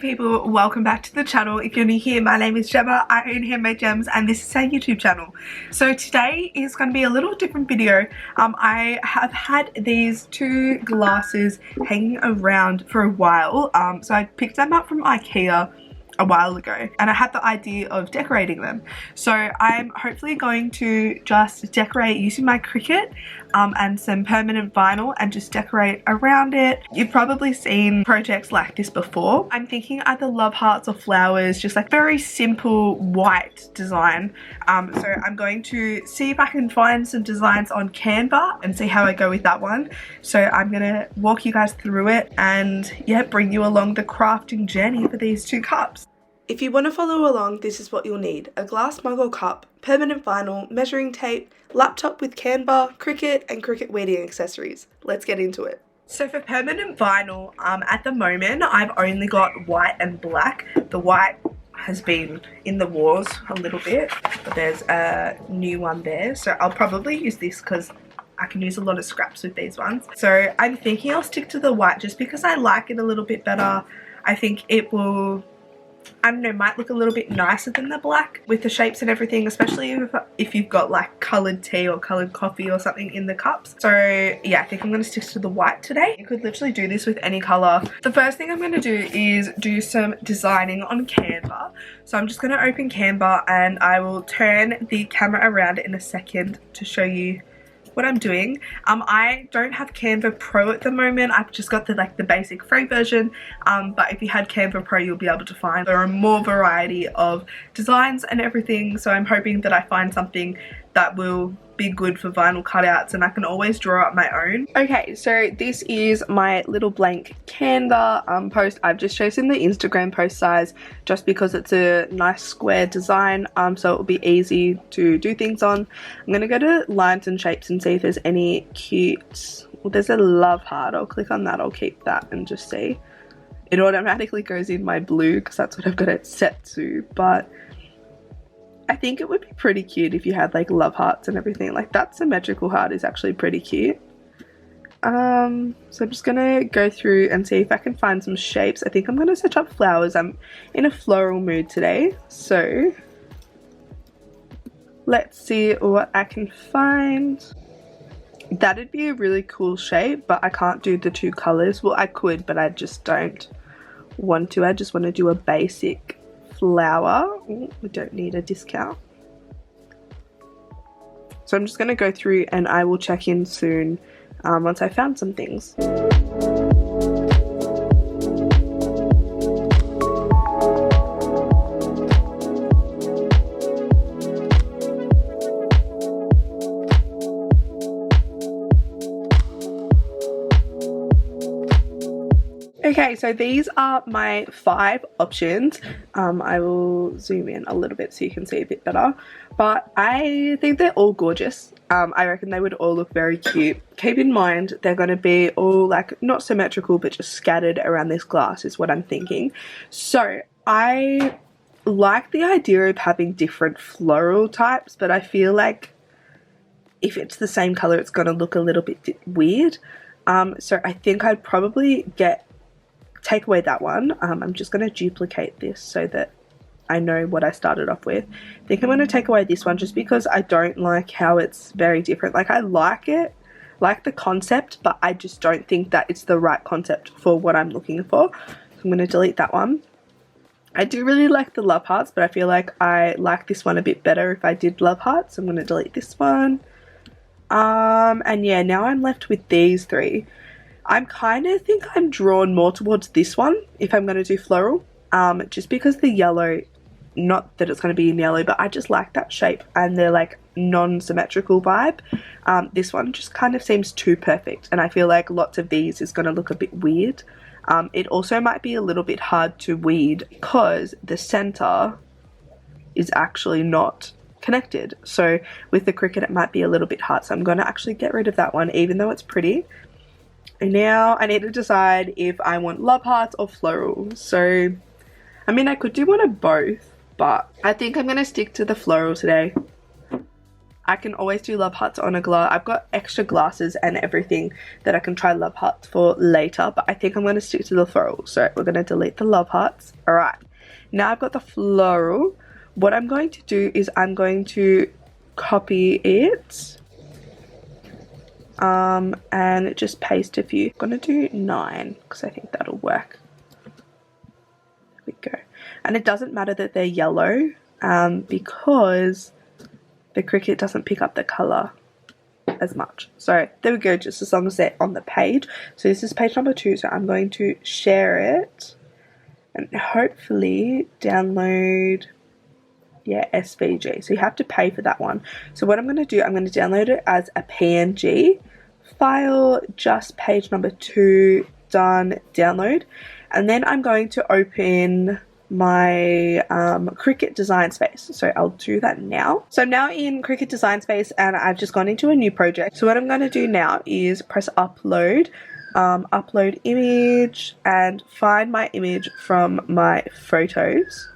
people, welcome back to the channel. If you're new here, my name is Jemma, I own Handmade Jems and this is our YouTube channel. So today is going to be a little different video. I have had these two glasses hanging around for a while, so I picked them up from IKEA a while ago and I had the idea of decorating them. So I'm hopefully going to just decorate using my Cricut and some permanent vinyl and just decorate around it. You've probably seen projects like this before. I'm thinking either love hearts or flowers, just like very simple white design. So I'm going to see if I can find some designs on Canva and see how I go with that one. So I'm gonna walk you guys through it and yeah, bring you along the crafting journey for these two cups. If you want to follow along, this is what you'll need: a glass mug or cup, permanent vinyl, measuring tape, laptop with Canva, Cricut and Cricut weeding accessories. Let's get into it. So for permanent vinyl, at the moment I've only got white and black. The white has been in the wars a little bit, but there's a new one there. So I'll probably use this because I can use a lot of scraps with these ones. So I'm thinking I'll stick to the white just because I like it a little bit better. I think it will, I don't know, might look a little bit nicer than the black with the shapes and everything, especially if you've got like coloured tea or coloured coffee or something in the cups. So yeah, I think I'm going to stick to the white today. You could literally do this with any colour. The first thing I'm going to do is do some designing on Canva. So I'm just going to open Canva and I will turn the camera around in a second to show you what I'm doing. I don't have Canva Pro at the moment. I've just got the basic free version, but if you had Canva Pro you'll be able to find there are more variety of designs and everything. So I'm hoping that I find something that will be good for vinyl cutouts and I can always draw up my own. Okay, so this is my little blank Canva post. I've just chosen the Instagram post size just because it's a nice square design, so it will be easy to do things on. I'm gonna go to lines and shapes and see if there's any cute, well, there's a love heart. I'll click on that, I'll keep that and just see. It automatically goes in my blue because that's what I've got it set to, but I think it would be pretty cute if you had like love hearts and everything. Like that symmetrical heart is actually pretty cute. So I'm just gonna go through and see if I can find some shapes. I think I'm gonna set up flowers. I'm in a floral mood today, so let's see what I can find. That'd be a really cool shape, but I can't do the two colors. Well, I could, but I just don't want to. I just want to do a basic flower. Ooh, we don't need a discount. So I'm just going to go through and I will check in soon once I found some things. Okay, so these are my 5 options. I will zoom in a little bit so you can see a bit better, but I think they're all gorgeous. I reckon they would all look very cute. Keep in mind they're going to be all like not symmetrical but just scattered around this glass is what I'm thinking. So I like the idea of having different floral types, but I feel like if it's the same color it's going to look a little bit weird. So I think I'd probably take away that one. I'm just going to duplicate this so that I know what I started off with. I think I'm going to take away this one just because I don't like how it's very different. Like I like it, like the concept, but I just don't think that it's the right concept for what I'm looking for. So I'm going to delete that one. I do really like the love hearts, but I feel like I like this one a bit better if I did love hearts. I'm going to delete this one. And yeah, now I'm left with these 3. I'm kind of think I'm drawn more towards this one if I'm going to do floral, just because the yellow, not that it's going to be in yellow, but I just like that shape and they're like non-symmetrical vibe. This one just kind of seems too perfect and I feel like lots of these is going to look a bit weird. It also might be a little bit hard to weed because the center is actually not connected. So with the Cricut it might be a little bit hard, so I'm going to actually get rid of that one even though it's pretty. And now I need to decide if I want love hearts or floral. So, I mean, I could do one of both, but I think I'm going to stick to the floral today. I can always do love hearts on a glass. I've got extra glasses and everything that I can try love hearts for later, but I think I'm going to stick to the floral. So we're going to delete the love hearts. Alright, now I've got the floral. What I'm going to do is I'm going to copy it and just paste a few. I'm going to do 9 because I think that'll work. There we go. And it doesn't matter that they're yellow because the Cricut doesn't pick up the colour as much. So there we go, just as long as they're on the page. So this is page number 2, so I'm going to share it and hopefully download, yeah, SVG. So you have to pay for that one. So what I'm going to do, I'm going to download it as a PNG file, just page number 2, done, download. And then I'm going to open my Cricut design space. So I'll do that now. So I'm now in Cricut design space and I've just gone into a new project. So what I'm going to do now is press upload, upload image, and find my image from my photos.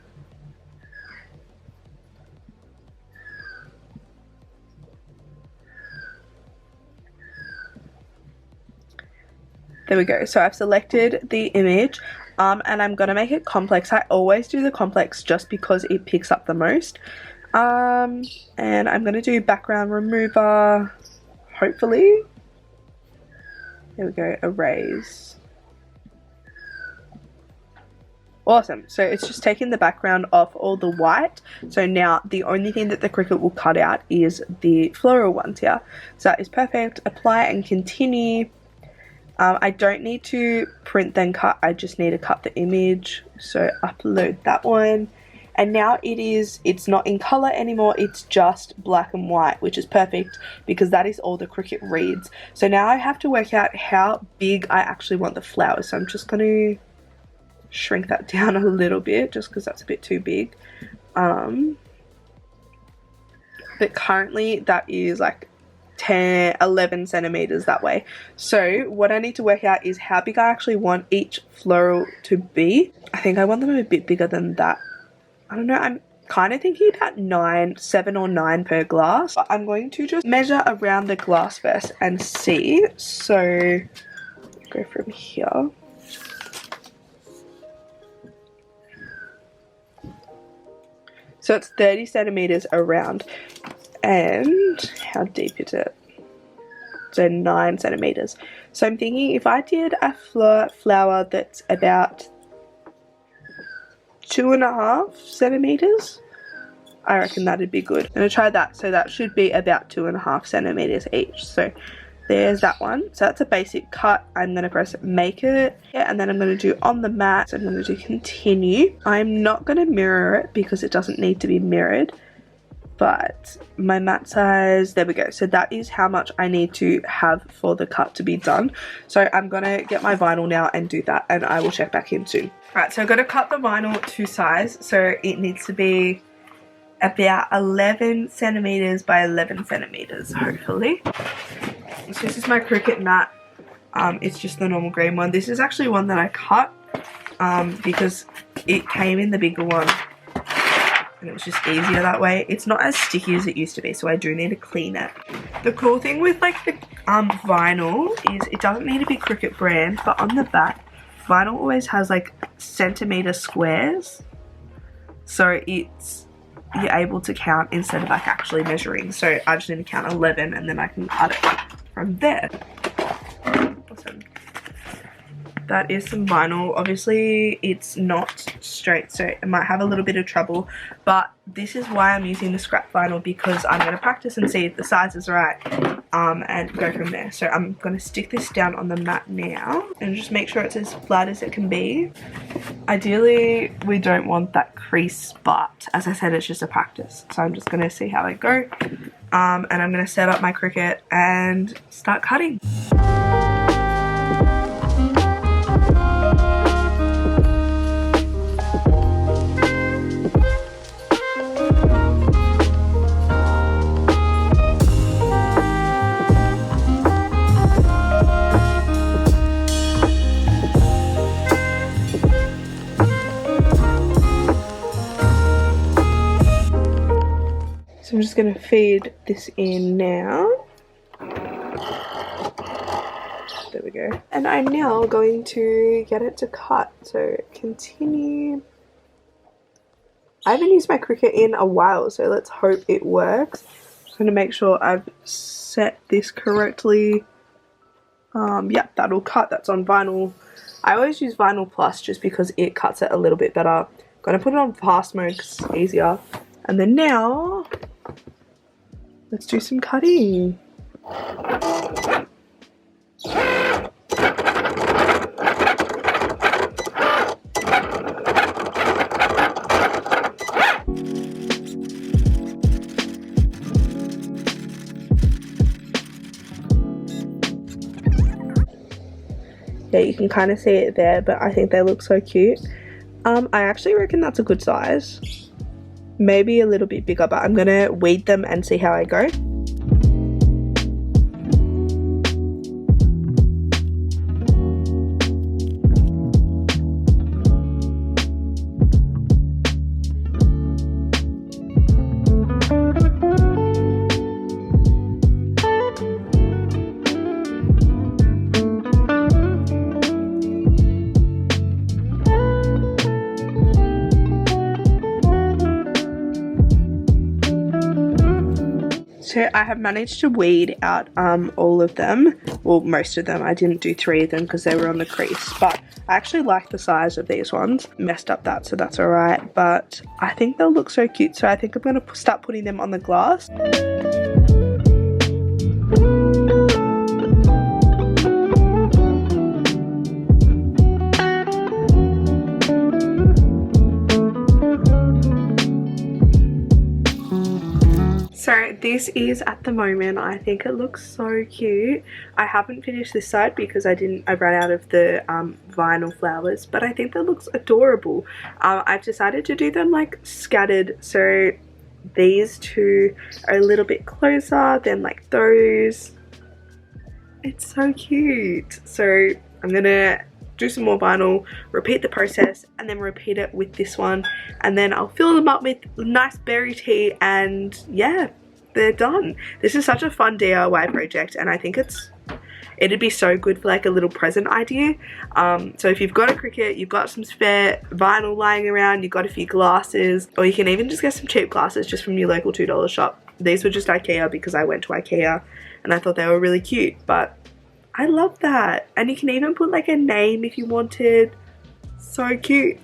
There we go. So I've selected the image. And I'm going to make it complex. I always do the complex just because it picks up the most. And I'm going to do background remover, hopefully. There we go, erase. Awesome. So it's just taking the background off all the white. So now the only thing that the Cricut will cut out is the floral ones here. So that is perfect. Apply and continue. I don't need to print then cut, I just need to cut the image. So upload that one. And now it's not in color anymore, it's just black and white, which is perfect because that is all the Cricut reads. So now I have to work out how big I actually want the flowers. So I'm just going to shrink that down a little bit just because that's a bit too big. But currently that is like 11 centimeters that way. So what I need to work out is how big I actually want each floral to be. I think I want them a bit bigger than that. I don't know, I'm kind of thinking about 7 or 9 per glass. But I'm going to just measure around the glass first and see. So go from here. So it's 30 centimeters around. And how deep is it? So 9 centimeters. So I'm thinking if I did a flower that's about 2.5 centimeters, I reckon that'd be good. I'm gonna try that. So that should be about 2.5 centimeters each. So there's that one. So that's a basic cut. I'm gonna press make it, yeah, and then I'm gonna do on the mat. So I'm gonna do continue. I'm not gonna mirror it because it doesn't need to be mirrored. But my mat size, there we go. So that is how much I need to have for the cut to be done. So I'm gonna get my vinyl now and do that, and I will check back in soon. Alright, so I've got to cut the vinyl to size. So it needs to be about 11 centimeters by 11 centimeters, hopefully. So this is my Cricut mat. It's just the normal green one. This is actually one that I cut because it came in the bigger one. And it was just easier that way. It's not as sticky as it used to be, so I do need to clean it. The cool thing with like the vinyl is it doesn't need to be Cricut brand, but on the back, vinyl always has like centimeter squares, so you're able to count instead of like actually measuring. So I just need to count 11 and then I can cut it from there. Awesome. That is some vinyl. Obviously it's not straight, so it might have a little bit of trouble, but this is why I'm using the scrap vinyl, because I'm going to practice and see if the size is right and go from there. So I'm going to stick this down on the mat now and just make sure it's as flat as it can be. Ideally we don't want that crease, but as I said, it's just a practice, so I'm just going to see how I go, and I'm going to set up my Cricut and start cutting. So I'm just going to feed this in now. There we go. And I'm now going to get it to cut. So continue. I haven't used my Cricut in a while, so let's hope it works. I'm going to make sure I've set this correctly. Yeah, that'll cut. That's on vinyl. I always use vinyl plus just because it cuts it a little bit better. I'm going to put it on fast mode because it's easier. And then now, let's do some cutting. Yeah, you can kind of see it there, but I think they look so cute. I actually reckon that's a good size. Maybe a little bit bigger, but I'm gonna weed them and see how I go. So I have managed to weed out all of them, well most of them. I didn't do 3 of them because they were on the crease, but I actually like the size of these ones. Messed up that, so that's alright, but I think they'll look so cute, so I think I'm going to start putting them on the glass. So this is at the moment, I think it looks so cute. I haven't finished this side because I ran out of the vinyl flowers, but I think that looks adorable. I've decided to do them like scattered, so these two are a little bit closer than like those. It's so cute. So I'm gonna do some more vinyl, repeat the process, and then repeat it with this one, and then I'll fill them up with nice berry tea, and yeah, they're done. This is such a fun DIY project, and I think it'd be so good for like a little present idea. So if you've got a Cricut, you've got some spare vinyl lying around, you've got a few glasses, or you can even just get some cheap glasses just from your local $2 shop. These were just IKEA because I went to IKEA and I thought they were really cute, but I love that. And you can even put like a name if you wanted. So cute.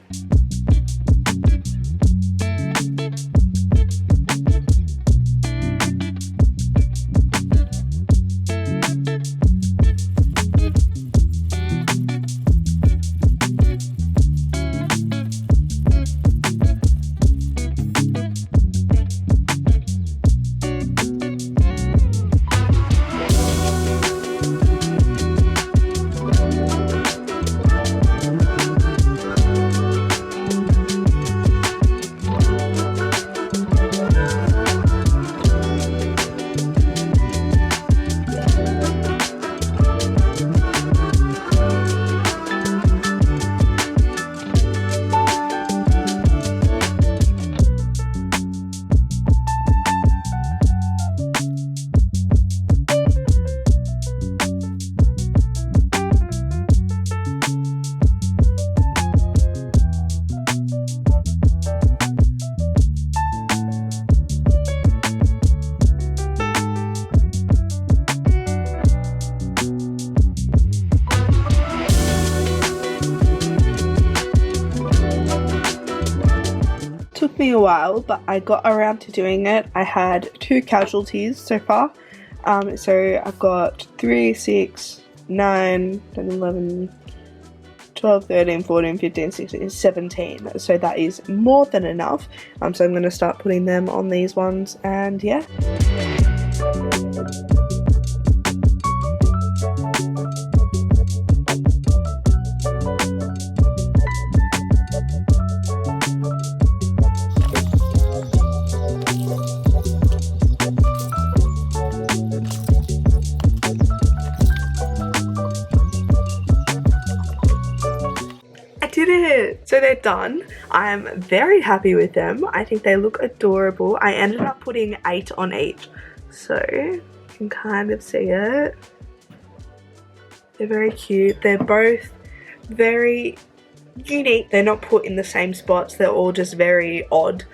Took me a while, but I got around to doing it. I had 2 casualties so far. So I've got 3, 6, 9, 10, 11, 12, 13, 14, 15, 16, 17. So that is more than enough. So I'm going to start putting them on these ones, and yeah. So they're done. I'm very happy with them. I think they look adorable. I ended up putting 8 on each, so you can kind of see it. They're very cute. They're both very unique. They're not put in the same spots. They're all just very odd.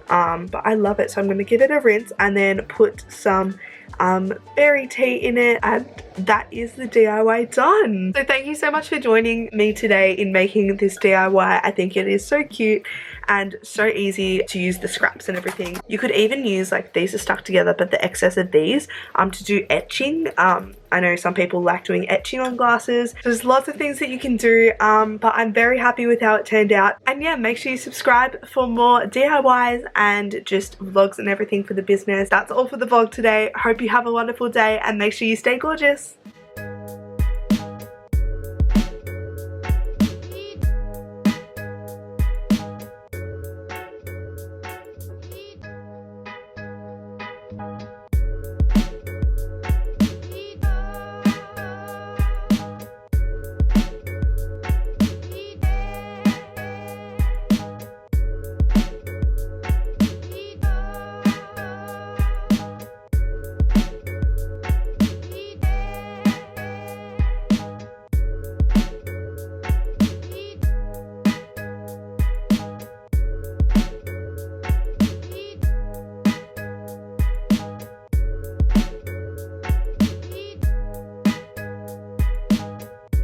But I love it. So I'm going to give it a rinse and then put some berry tea in it, and that is the DIY done. So thank you so much for joining me today in making this DIY. I think it is so cute and so easy to use the scraps and everything. You could even use, like, these are stuck together, but the excess of these to do etching. I know some people like doing etching on glasses. There's lots of things that you can do, but I'm very happy with how it turned out. And yeah, make sure you subscribe for more DIYs and just vlogs and everything for the business. That's all for the vlog today. Hope you have a wonderful day and make sure you stay gorgeous.